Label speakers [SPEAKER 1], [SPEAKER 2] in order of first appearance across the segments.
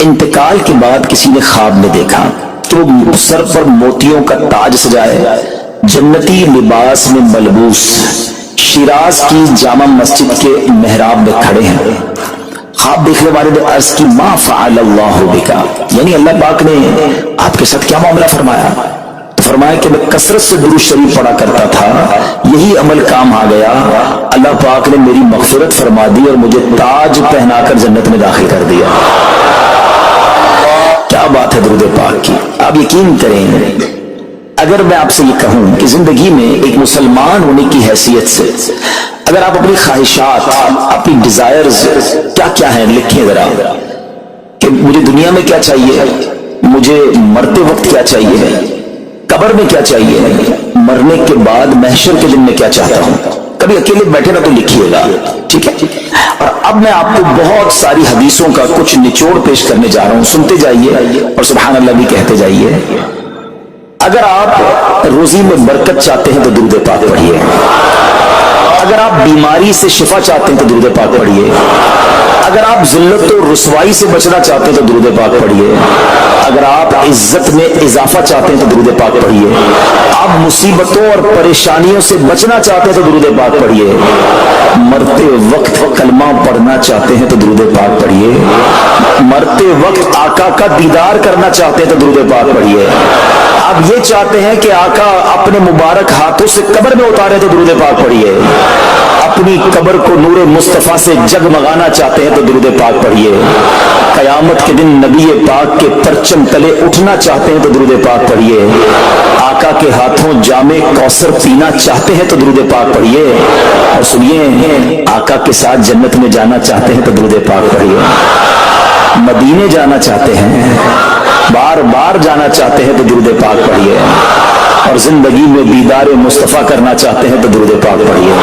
[SPEAKER 1] انتقال کے بعد کسی نے خواب میں دیکھا کہ وہ سر پر موتیوں کا تاج سجائے، جنتی لباس میں ملبوس شیراز کی جامع مسجد کے محراب میں کھڑے ہیں۔ خواب دیکھنے والے نے عرض کی ما فعل اللہ بکا، یعنی اللہ پاک نے آپ کے ساتھ کیا معاملہ فرمایا؟ تو فرمایا کہ میں کثرت سے درود شریف پڑھا کرتا تھا، یہی عمل کام آ گیا، اللہ پاک نے میری مغفرت فرما دی اور مجھے تاج پہنا کر جنت میں داخل کر دیا۔ کیا بات ہے درود پاک کی! آپ یقین کریں، اگر میں آپ سے یہ کہوں کہ زندگی میں ایک مسلمان ہونے کی حیثیت سے اگر آپ اپنی خواہشات، اپنی ڈیزائرز کیا کیا ہیں لکھیں ذرا، کہ مجھے دنیا میں کیا چاہیے، مجھے مرتے وقت کیا چاہیے، قبر میں کیا چاہیے، مرنے کے بعد محشر کے دن میں کیا چاہتا ہوں، کبھی اکیلے بیٹھے نہ تو لکھیے گا، ٹھیک ہے؟ اور اب میں آپ کو بہت ساری حدیثوں کا کچھ نچوڑ پیش کرنے جا رہا ہوں، سنتے جائیے اور سبحان اللہ بھی کہتے جائیے۔ اگر آپ روزی میں برکت چاہتے ہیں تو درود پاک پڑھیے، اگر آپ بیماری سے شفا چاہتے ہیں تو درود پاک پڑھیے، اگر آپ ذلت و رسوائی سے بچنا چاہتے ہیں تو درود پاک پڑھیے، اگر آپ عزت میں اضافہ چاہتے ہیں تو درود پاک پڑھیے، آپ مصیبتوں اور پریشانیوں سے بچنا چاہتے ہیں تو درود پاک پڑھیے، مرتے وقت کلمہ پڑھنا چاہتے ہیں تو درود پاک پڑھیے، مرتے وقت آقا کا دیدار کرنا چاہتے ہیں تو درود پاک پڑھیے، آپ یہ چاہتے ہیں کہ آقا اپنے مبارک ہاتھوں سے قبر میں اتارے تو درود پاک پڑھیے، اپنی قبر کو نور مصطفیٰ سے جگمگانا چاہتے ہیں تو درود پاک پڑھیے، قیامت کے دن نبی پاک کے پرچم تلے اٹھنا چاہتے ہیں تو درود پاک پڑھیے، آقا کے ہاتھوں جام کوثر پینا چاہتے ہیں تو درود پاک پڑھیے، اور سنیے آقا کے ساتھ جنت میں جانا چاہتے ہیں تو درود پاک پڑھیے، مدینے جانا چاہتے ہیں، بار بار جانا چاہتے ہیں تو درود پاک پڑھیے، اور زندگی میں دیدار مصطفیٰ کرنا چاہتے ہیں تو درود پاک پڑھیے۔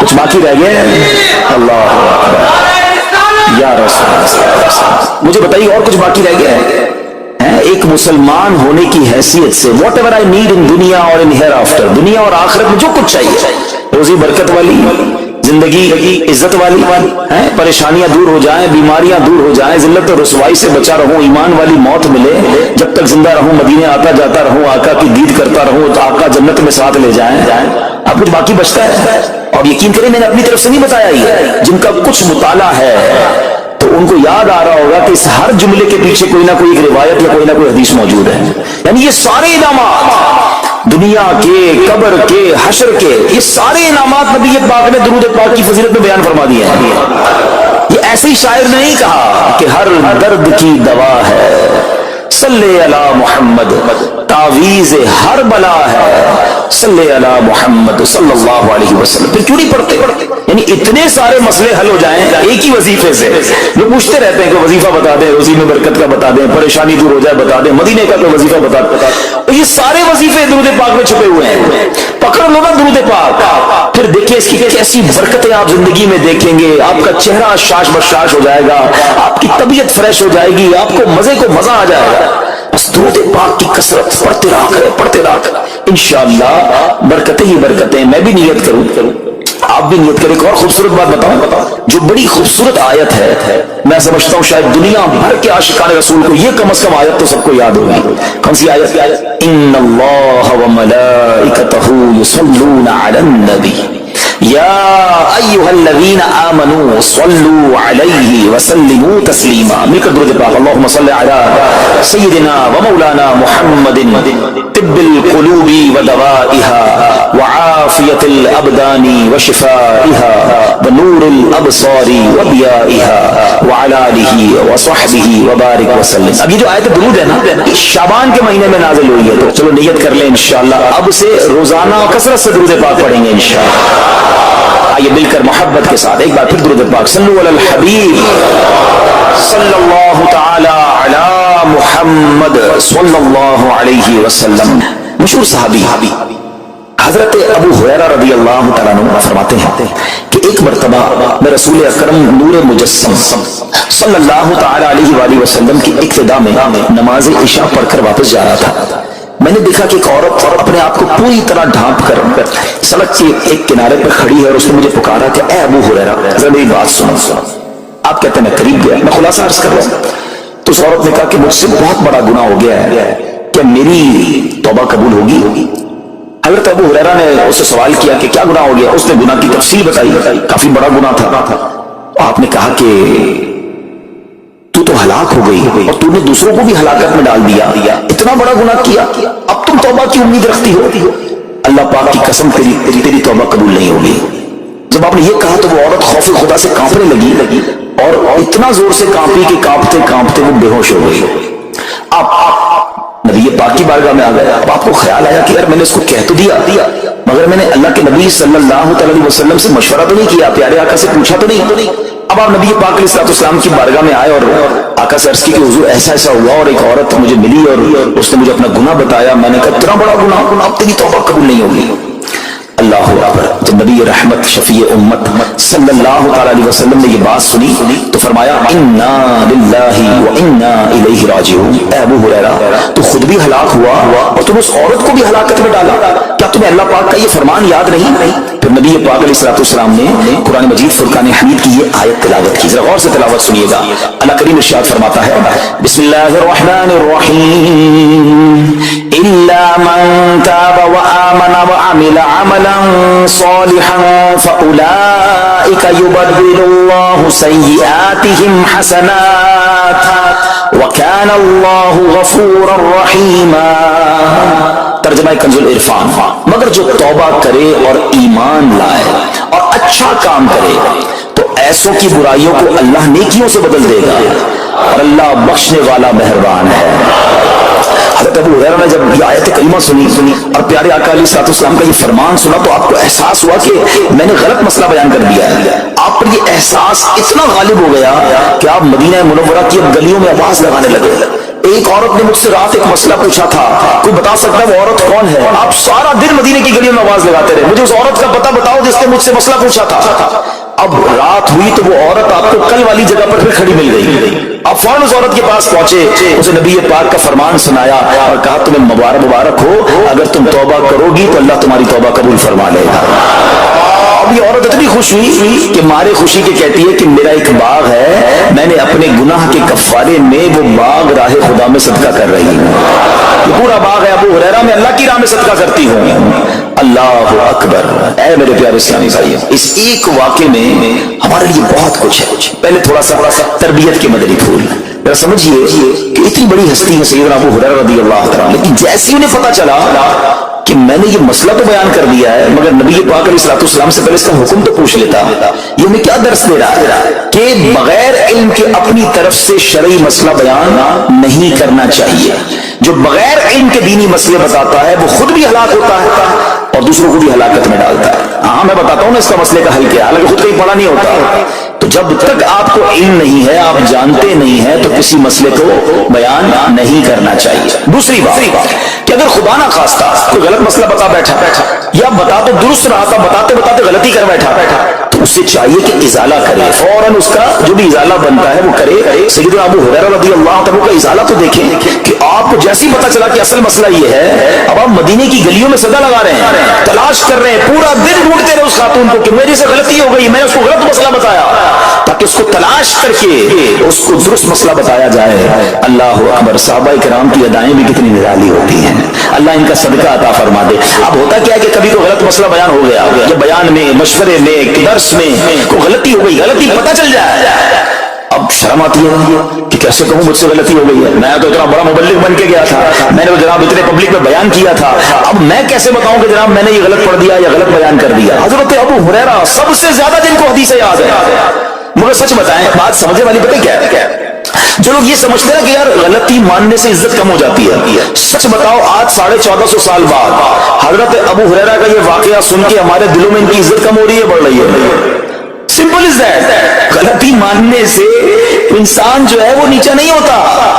[SPEAKER 1] کچھ باقی رہ گئے؟ اللہ اکبر یا رسول اللہ، مجھے بتائیے اور کچھ باقی رہ گیا ہے؟ ایک مسلمان ہونے کی حیثیت سے what ever I need in دنیا اور ان ہیئر آفٹر، دنیا اور آخرت میں جو کچھ چاہیے، روزی برکت والی زندگی، عزت والی، پریشانیاں دور ہو جائیں، بیماریاں دور ہو جائیں، ذلت و رسوائی سے بچا رہوں، ایمان والی موت ملے، جب تک زندہ رہوں مدینے آتا جاتا رہوں، آقا کی دید کرتا رہوں، تو آقا جنت میں ساتھ لے جائیں۔ اب کچھ باقی بچتا ہے، اور یقین کریں میں نے اپنی طرف سے نہیں بتایا یہ، جن کا کچھ مطالعہ ہے تو ان کو یاد آ رہا ہوگا کہ اس ہر جملے کے پیچھے کوئی نہ کوئی ایک روایت یا کوئی نہ کوئی حدیث موجود ہے، یعنی یہ سارے انعامات دنیا کے، قبر کے، حشر کے، یہ سارے انعامات نبی پاک نے درود پاک کی فضیلت میں بیان فرما دیے ہیں۔ یہ ایسی شاعر نے نہیں کہا کہ ہر درد کی دوا ہے، صلی علی محمد، تعویذ ہر بلا ہے، صلی علی محمد صلی اللہ علیہ وسلم۔ پھر کیوں نہیں پڑھتے؟ یعنی اتنے سارے مسئلے حل ہو جائیں ایک ہی وظیفے سے۔ لوگ پوچھتے رہتے ہیں کہ وظیفہ بتا دیں، روزی میں برکت کا بتا دیں، پریشانی دور ہو جائے بتا دیں، مدینے کا کوئی وظیفہ بتا دیں، یہ سارے وظیفے درود پاک میں چھپے ہوئے ہیں۔ پکڑ لو نا درود پاک، پھر دیکھیں اس کی کیسی برکتیں آپ زندگی میں دیکھیں گے، آپ کا چہرہ شاش بشاش ہو جائے گا، آپ کی طبیعت فریش ہو جائے گی، آپ کو مزے کو مزہ آ جائے گا۔ بس درود پاک کی کثرت پڑھتے رہا کریں، پڑھتے رہا کریں، انشاءاللہ برکتیں ہی برکتیں۔ میں بھی نیت کروں، آپ بھی نیت کریں۔ ایک اور خوبصورت بات بتاؤں، جو بڑی خوبصورت آیت ہے، میں سمجھتا ہوں شاید دنیا بھر کے عاشقان رسول کو یہ کم از کم آیت تو سب کو یاد ہوگی۔ کون سی آیت؟ ان اللہ وملائکتہ یصلون علی النبی یا ایھا الذین آمنوا صلوا علیہ وسلموا تسلیما۔ مل کر درود پاک، اللہم صل علی سیدنا ومولانا محمد طب القلوب ودوائها وعافیت الابدان وشفائها ونور الابصار وضیائها وعلى آلہ وصحبہ وبارک وسلم۔ اب یہ جو آیت درود ہے نا، شعبان کے مہینے میں نازل ہوئی ہے، تو چلو نیت کر لیں انشاءاللہ اب سے روزانہ کثرت سے درود پاک پڑھیں گے انشاءاللہ۔ آئیے مل کر محبت کے ساتھ ایک بار پھر درود پاک، صلو علی الحبیب صلی اللہ تعالی علی محمد صلی اللہ علیہ وسلم۔ مشہور صحابی حضرت ابو ہریرہ رضی اللہ تعالیٰ عنہ فرماتے ہیں کہ ایک مرتبہ میں رسول اکرم نور مجسم صلی اللہ تعالی علیہ وآلہ وسلم کی ابتدا میں نماز عشاء پڑھ کر واپس جا رہا تھا۔ میں نے دیکھا کہ ایک عورت اپنے آپ کو پوری طرح ڈھانپ کر سڑک کے ایک کنارے پر کھڑی ہے، اور اس نے مجھے پکارا کہ اے ابو ہریرہ ذرا میری بات سنو۔ آپ کہتے ہیں میں قریب گیا، میں خلاصہ عرض کر رہا ہوں، تو اس عورت نے کہا کہ مجھ سے بہت بڑا گناہ ہو گیا ہے، کیا میری توبہ قبول ہوگی؟ حضرت ابو ہریرہ نے اس سے سوال کیا کہ کیا گناہ ہو گیا؟ اس نے گناہ کی تفصیل بتائی، کافی بڑا گناہ تھا۔ آپ نے کہا کہ تو ہلاک ہو گئی اور تو نے دوسروں کو بھی ہلاکت میں ڈال دیا، اتنا بڑا گناہ کیا، اب تم توبہ کی امید رکھتی ہو؟ اللہ پاک کی قسم تیری توبہ قبول نہیں ہوگی۔ جب آپ نے یہ کہا تو وہ عورت خوف خدا سے کانپنے لگی اور اتنا زور سے کانپی کہ کانپتے کانپتے وہ بے ہوش ہو گئی۔ آپ نبی پاک کی بارگاہ میں آ گئے، اب آپ کو خیال آیا کہ یار میں نے اس کو کہہ تو دیا مگر میں نے اللہ کے نبی صلی اللہ علیہ وسلم سے مشورہ تو نہیں کیا، پیارے آقا سے پوچھا تو نہیں۔ اب آپ نبی پاک علیہ السلام کی بارگاہ میں آئے اور آقا سے عرض کی کہ حضور ایسا ایسا ہوا اور ایک عورت مجھے ملی اور اس نے مجھے اپنا گناہ بتایا، میں نے کہا اتنا بڑا گناہ، اب تیری توبہ قبول نہیں ہوگی۔ اللہ اکبر۔ جب نبی رحمت شفیع امت صلی اللہ تعالی علیہ وسلم نے یہ بات سنی تو فرمایا انا للہ و انا الیہ راجعون۔ اے ابو ہریرہ تو خود بھی ہلاک ہوا اور تم اس عورت کو بھی ہلاکت میں ڈالا، کیا تمہیں اللہ پاک کا یہ فرمان یاد نہیں؟ پھر نبی پاک علیہ السلام نے قرآن مجید فرقان حمید کی یہ آیت تلاوت کی، ذرا غور سے تلاوت سنیے گا۔ اللہ کریم ارشاد فرماتا ہے بسم اللہ الرحمن الرحیم الا من تاب وآمن وعمل عملا صالحا فأولئك يبدل الله سيئاتهم حسنات وكان الله غفورا رحيما۔ ترجمہ کنز العرفان، مگر جو توبہ کرے اور ایمان لائے اور اچھا کام کرے تو ایسوں کی برائیوں کو اللہ نیکیوں سے بدل دے گا اور اللہ بخشنے والا مہربان ہے۔ حضرت ابو ہریرہ نے جب یہ آیت کریمہ سنی اور پیارے آقا علیہ السلام کا یہ فرمان سنا تو آپ کو احساس ہوا کہ میں نے غلط مسئلہ بیان کر دیا ہے۔ آپ پر یہ احساس اتنا غالب ہو گیا کہ آپ مدینہ منورہ کی گلیوں میں آواز لگانے لگے۔ ایک عورت نے مجھ سے رات ایک مسئلہ پوچھا تھا، کوئی بتا سکتا ہے وہ عورت کون ہے؟ آپ سارا دن مدینے کی گلیوں میں آواز لگاتے رہے، مجھے اس عورت کا پتہ بتاؤ جس نے مجھ سے مسئلہ پوچھا تھا۔ اب رات ہوئی تو وہ عورت آپ کو کل والی جگہ پر پھر کھڑی مل گئی۔ آپ فوراً اس عورت کے پاس پہنچے، اسے نبی پاک کا فرمان سنایا اور کہا تمہیں مبارک ہو، اگر تم توبہ کرو گی تو اللہ تمہاری توبہ قبول فرما لے گا۔ اب یہ عورت اتنی خوش ہوئی کہ مارے خوشی کے کہتی ہے کہ میرا ایک باغ ہے، میں نے اپنے گناہ کے کفارے میں وہ باغ راہ خدا میں صدقہ کر رہی ہوں۔ یہ پورا باغ ہے ابو ہریرہ میں اللہ کی راہ میں صدقہ کرتی ہوں۔ اللہ اکبر۔ اے میرے پیارے اسلامی بھائی، اس ایک واقعے میں ہمارے لیے بہت کچھ ہے۔ پہلے تھوڑا سا تربیت کے مدنی پھول ذرا سمجھیے کہ اتنی بڑی ہستی ہے سیدنا ابو ہریرہ رضی اللہ عنہ، لیکن جیسے انہیں پتہ چلا کہ میں نے یہ مسئلہ تو بیان کر دیا ہے مگر نبی پاک علیہ السلام سے پہلے اس کا حکم تو پوچھ لیتا، یہ ہمیں کیا درس دے رہا ہے کہ بغیر علم کے اپنی طرف سے شرعی مسئلہ بیان نہیں کرنا چاہیے۔ جو بغیر علم کے دینی مسئلے بتاتا ہے وہ خود بھی ہلاک ہوتا ہے اور دوسروں کو بھی ہلاکت میں ڈالتا ہے۔ ہاں میں بتاتا ہوں نا اس کا مسئلے کا حل کیا، حالانکہ خود کہیں پڑھا نہیں ہوتا۔ تو جب تک آپ کو علم نہیں ہے، آپ جانتے نہیں ہیں، تو کسی مسئلے کو بیان نہیں کرنا چاہیے۔ دوسری بات کہ اگر خدا نہ خواستہ کوئی غلط مسئلہ بتا بیٹھا یا بتا تو درست رہا تھا، بتاتے بتاتے غلطی کر بیٹھا تو اسے چاہیے کہ ازالہ کرے، فوراً اس کا جو بھی ازالہ بنتا ہے وہ کرے۔ سیدنا ابو ہریرہ رضی اللہ عنہ کا ازالہ تو دیکھیں کہ آپ کو جیسے ہی پتہ چلا کہ اصل مسئلہ یہ ہے، اب آپ مدینے کی گلیوں میں صدا لگا رہے ہیں، تلاش کر رہے ہیں، پورا دن ڈھونڈتے رہے اس خاتون کو کہ میری سے غلطی ہو گئی، میں نے اس کو غلط مسئلہ بتایا، تاکہ اس کو تلاش کر کے اس کو درست مسئلہ بتایا جائے۔ اللہ اکبر۔ صحابہ کرام کی ادائیں بھی کتنی نرالی ہوتی ہیں، اللہ ان کا صدقہ عطا فرما دے۔ اب ہوتا کیا ہے کہ کبھی کوئی غلط مسئلہ بیان ہو گیا، یا بیان میں، مشورے میں، درس میں کوئی غلطی ہو گئی، غلطی پتہ چل جائے، اب شرم آتی ہے کہ کیسے کہوں مجھ سے غلطی ہو گئی ہے، میں تو اتنا بڑا مبلغ بن کے گیا تھا، میں نے جناب اتنے پبلک میں بیان کیا تھا، اب میں کیسے بتاؤں کہ جناب میں نے یہ غلط پڑھ دیا یا غلط بیان کر دیا۔ حضرت ابو ہریرہ سب سے زیادہ جن کو حدیثیں یاد ہے، مگر سچ بتائیں بات سمجھنے والی پتہ کیا ہے؟ جو لوگ یہ سمجھتے ہیں کہ یار غلطی ماننے سے عزت کم ہو جاتی ہے، سچ بتاؤ آج 1450 سال بعد حضرت ابو ہریرہ کا یہ واقعہ سن کے ہمارے دلوں میں ان کی عزت کم ہو رہی ہے، بڑھ رہی ہے؟ Simple is that. غلطی ماننے سے انسان جو ہے وہ نیچا نہیں ہوتا۔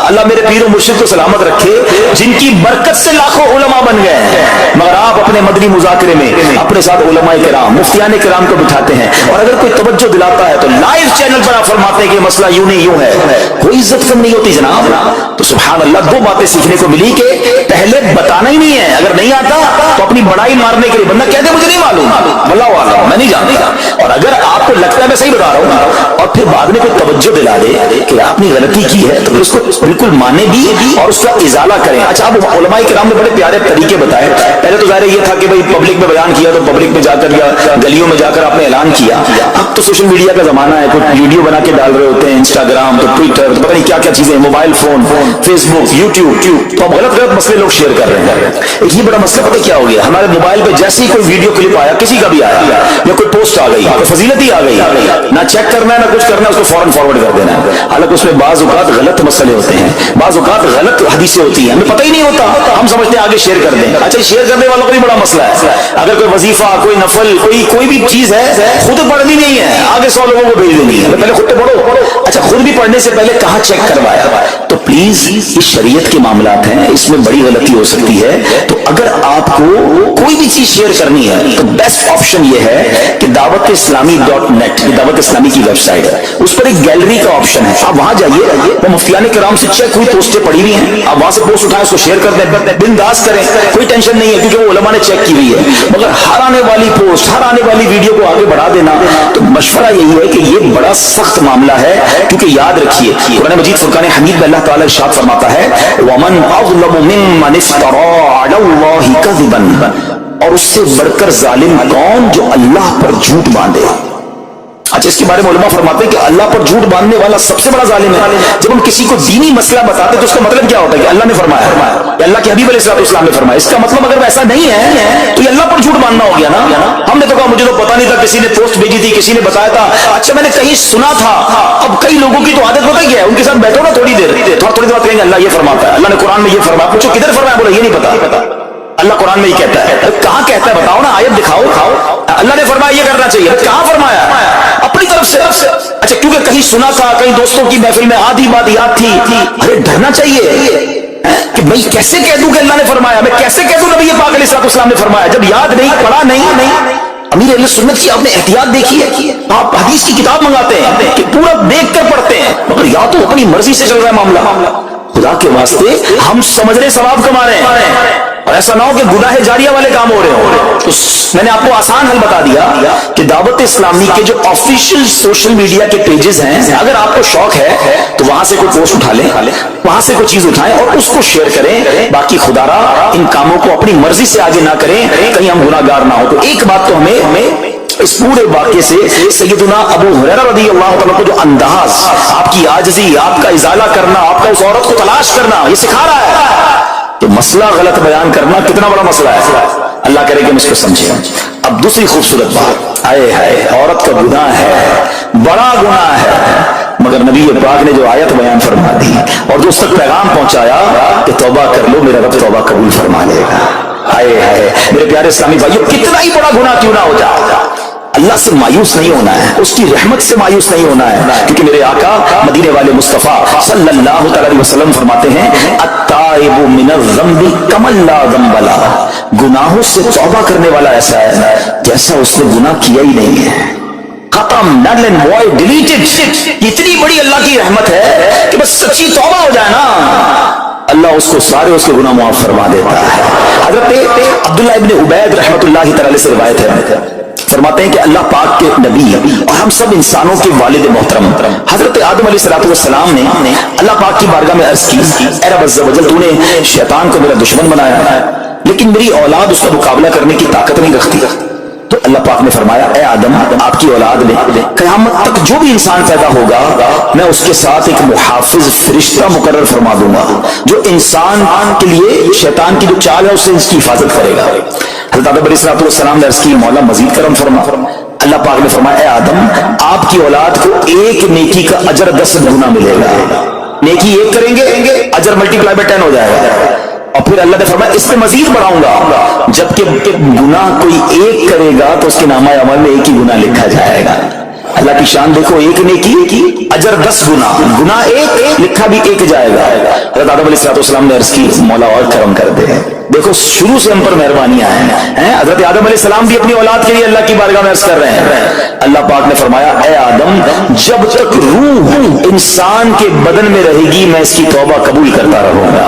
[SPEAKER 1] اللہ میرے پیر و مرشد کو سلامت رکھے، جن کی برکت سے لاکھوں علماء بن گئے ہیں، مگر آپ اپنے مدنی مذاکرے میں اپنے ساتھ علماء کرام، مفتیان کرام کو بٹھاتے ہیں، اور اگر کوئی توجہ دلاتا ہے تو لائیو چینل پر آپ فرماتے ہیں کہ یہ مسئلہ یوں نہیں یوں ہے، کوئی عزت کم نہیں ہوتی جناب۔ تو سبحان اللہ، دو باتیں سیکھنے کو ملی کہ پہلے بتانا ہی نہیں ہے. اگر نہیں آتا تو اپنی بڑائی مارنے کے لیے بندہ کہتے مجھے نہیں معلوم, واللہ اعلم میں نہیں جانتا. اور اگر آپ کو لگتا ہے میں صحیح بتا رہا ہوں اور پھر بعد میں کوئی توجہ دلا دے کہ آپ نے غلطی کی ہے تو اس کو بالکل مانے بھی اور اس کا ازالہ کریں. اچھا اب علماء کرام نے بڑے پیارے طریقے بتائے. پہلے تو ظاہر یہ تھا کہ بھائی پبلک میں بیان کیا تو پبلک میں جا کر یا گلیوں میں جا کر آپ نے اعلان کیا. اب تو سوشل میڈیا کا زمانہ ہے, کچھ ویڈیو بنا کے ڈال رہے ہوتے ہیں, انسٹاگرام تو ٹویٹر تو پتہ نہیں کیا کیا چیزیں, موبائل فون, فیس بک, یوٹیوب, تو اب غلط غلط مسئلے لوگ شیئر کر رہے ہیں. یہ بڑا مسئلہ پتہ کیا ہو گیا, ہمارے موبائل پہ جیسے ہی کوئی ویڈیو کلپ آیا, کسی کا بھی آیا یا کوئی پوسٹ آ گئی, کوئی فضیلت ہی آ گئی, نہ چیک کرنا ہے نہ کچھ کرنا ہے, اس کو فوراً فارورڈ کر دینا ہے. حالانکہ اس میں بعض اوقات غلط مسئلے ہوتے ہیں, بعض اوقات غلط حدیثیں ہوتی ہیں, ہمیں پتہ ہی نہیں ہوتا, ہم سمجھتے ہیں آگے شیئر کر دیں. اچھا شیئر کرنے والوں کا بھی بڑا مسئلہ ہے. اگر کوئی وظیفہ, کوئی نفل, کوئی بھی چیز ہے خود پڑھنی نہیں ہے, آگے 100 لوگوں کو بھیج دینی ہے, پہلے خود پہ پڑھو. اچھا خود بھی پڑھنے سے پہلے کہاں چیک کروایا؟ تو پلیز یہ شریعت کے معاملات ہیں, اس میں بڑی غلطی ہو سکتی ہے. تو اگر آپ کو کوئی بھی چیز شیئر کرنی ہے تو بیسٹ آپشن یہ ہے کہ دعوت اسلامی .net, دعوت اسلامی کی ویب سائٹ ہے, اس پر ایک گیلری کا آپشن ہے, آپ وہاں جائیے, وہ مفتیان کرام سے چیک ہوئی پوسٹیں پڑی ہوئی ہیں, آپ وہاں سے پوسٹ اٹھائیں, اس کو شیئر کر دیں, بنداز کریں, کوئی ٹینشن نہیں ہے کیونکہ وہ علماء نے چیک کی ہوئی ہے. مگر ہر آنے والی پوسٹ, ہر آنے والی ویڈیو کو آگے بڑھا دینا, تو مشورہ یہی ہے کہ یہ بڑا سخت معاملہ ہے. کیونکہ یاد رکھیے قرآن مجید فرقان حمید میں اللہ تعالی ارشاد فرماتا ہے وَمَنْ أَظْلَمُ مِمَّنِ افْتَرَىٰ عَلَى اللَّهِ كَذِبًا, اور اس سے بڑھ کر ظالم کون جو اللہ پر جھوٹ باندھے. اچھا اس کے بارے میں علماء فرماتے ہیں کہ اللہ پر جھوٹ باندھنے والا سب سے بڑا ظالم ہے. جب ہم کسی کو دینی مسئلہ بتاتے تو اس کا مطلب کیا ہوتا ہے کہ اللہ نے فرمایا, یا اللہ کے حبیب علیہ السلام نے فرمایا. اس کا مطلب اگر ایسا نہیں ہے تو یہ اللہ پر جھوٹ باندھنا ہو گیا نا. ہم نے تو کہا مجھے تو پتا نہیں تھا, کسی نے پوسٹ بھیجی تھی, کسی نے بتایا تھا, اچھا میں نے کہیں سنا تھا. اب کئی لوگوں کی تو عادت ہوتا ہی ہے, ان کے ساتھ بیٹھو نا تھوڑی دیر تھوڑی دیر بعد کہیں گے اللہ یہ فرماتا ہے, اللہ نے قرآن میں یہ فرمایا. پوچھو کدھر فرمایا, بولے یہ نہیں پتا, اللہ قرآن میں یہ کہتا ہے. کہاں کہتا ہے بتاؤ نا, آیت دکھاؤ. اللہ نے فرمایا یہ کرنا چاہیے, کہاں فرمایا؟ اپنی طرف سے. اچھا کیونکہ کہیں سنا تھا, کہیں دوستوں کی محفل میں آدھی بات یاد تھی. ارے ڈرنا چاہیے کہ میں کیسے کہہ دوں کہ اللہ نے فرمایا, میں کیسے کہہ دوں نبی پاک علیہ السلام نے فرمایا, جب یاد نہیں, پڑھا نہیں. امیر اہل سنت کی آپ نے احتیاط دیکھی ہے, آپ حدیث کی کتاب منگاتے ہیں کہ پورا دیکھ کر پڑھتے ہیں, مگر یا تو اپنی مرضی سے چل رہا ہے معاملہ. خدا کے واسطے ہم سمجھ رہے ثواب کما رہے ہیں, اور ایسا نہ ہو کہ گناہ جاریہ والے کام ہو رہے ہوں. تو میں نے آپ کو آسان حل بتا دیا کہ دعوت اسلامی کے جو آفیشیل سوشل میڈیا کے پیجز ہیں, اگر آپ کو شوق ہے تو وہاں سے کوئی پوسٹ اٹھا لیں, وہاں سے کوئی چیز اٹھائیں اور اس کو شیئر کریں. باقی خدا را ان کاموں کو اپنی مرضی سے آگے نہ کریں, کہیں ہم گناہ گار نہ ہو. تو ایک بات تو ہمیں اس پورے واقعے سے سیدنا ابو ہریرہ رضی اللہ تعالیٰ کو جو انداز, آپ کی عاجزی, آپ کا ازالہ کرنا, آپ کا اس عورت کو تلاش کرنا, یہ سکھا رہا ہے کہ مسئلہ غلط بیان کرنا کتنا بڑا مسئلہ ہے. اللہ کرے کہ ہم اس کو سمجھیں. اب دوسری خوبصورت بات, آئے ہائے عورت کا گناہ ہے, بڑا گناہ ہے, مگر نبی پاک نے جو آیت بیان فرما دی اور جو اس تک پیغام پہنچایا کہ توبہ کر لو, میرا رب توبہ قبول فرما لے گا. آئے ہائے میرے پیارے اسلامی بھائیو, کتنا ہی بڑا گناہ کیوں نہ ہو جائے, اللہ سے مایوس نہیں ہونا ہے, اس کی رحمت سے مایوس نہیں ہونا ہے. کیونکہ میرے آقا مدینے والے مصطفیٰ صلی اللہ علیہ وسلم فرماتے ہیں التائب من الذنب کمن لا ذنب لہ, گناہوں سے توبہ کرنے والا ایسا ہے جیسا اس نے گناہ کیا ہی نہیں ہے. ختم, نل اینڈ وائڈ, ڈیلیٹڈ. اتنی بڑی اللہ کی رحمت ہے کہ بس سچی توبہ ہو جائے نا, اللہ اس کو سارے اس کے گناہ معاف فرما دیتا ہے. حضرت عبداللہ ابن عبید رحمۃ اللہ تعالی سے روایت ہے, فرماتے ہیں کہ اللہ پاک کے نبی اور ہم سب انسانوں کے والد محترم حضرت آدم علیہ السلام نے اللہ پاک کی بارگاہ میں عرض کی, اے رب عز و جل, تو نے شیطان کو میرا دشمن بنایا لیکن میری اولاد اس کا مقابلہ کرنے کی طاقت نہیں رکھتی. تو اللہ پاک نے فرمایا اے آدم, آپ کی اولاد میں قیامت تک جو بھی انسان پیدا ہوگا میں اس کے ساتھ ایک محافظ فرشتہ مقرر فرما دوں گا جو انسان کے لیے شیطان کی جو چال ہے اس سے اس کی حفاظت کرے گا. حضرت آدم علیہ السلام نے عرض کی مولا مزید کرم فرما. اللہ پاک نے فرمایا اے آدم, آپ کی اولاد کو ایک نیکی کا اجر 10 گنا ملے گا. نیکی ایک کریں گے, اجر ملٹی پلائی بائی 10 ہو جائے گا. اور پھر اللہ نے فرمایا اس سے مزید بڑھاؤں گا, جبکہ گناہ کوئی ایک کرے گا تو اس کے نامہ عمل میں ایک ہی گناہ لکھا جائے گا. اللہ کی شان دیکھو, ایک نیکی اجر 10 گنا, گناہ ایک لکھا بھی ایک جائے گا. حضرت آدم علیہ السلام نے عرض کی مولا اور کرم کر دے. دیکھو شروع سے ہم پر مہربانیاں ہیں. حضرت آدم علیہ السلام بھی اپنی اولاد کے لیے اللہ کی بارگاہ میں عرض کر رہے ہیں. اللہ پاک نے فرمایا اے آدم, جب تک روح انسان کے بدن میں رہے گی میں اس کی توبہ قبول کرتا رہوں گا.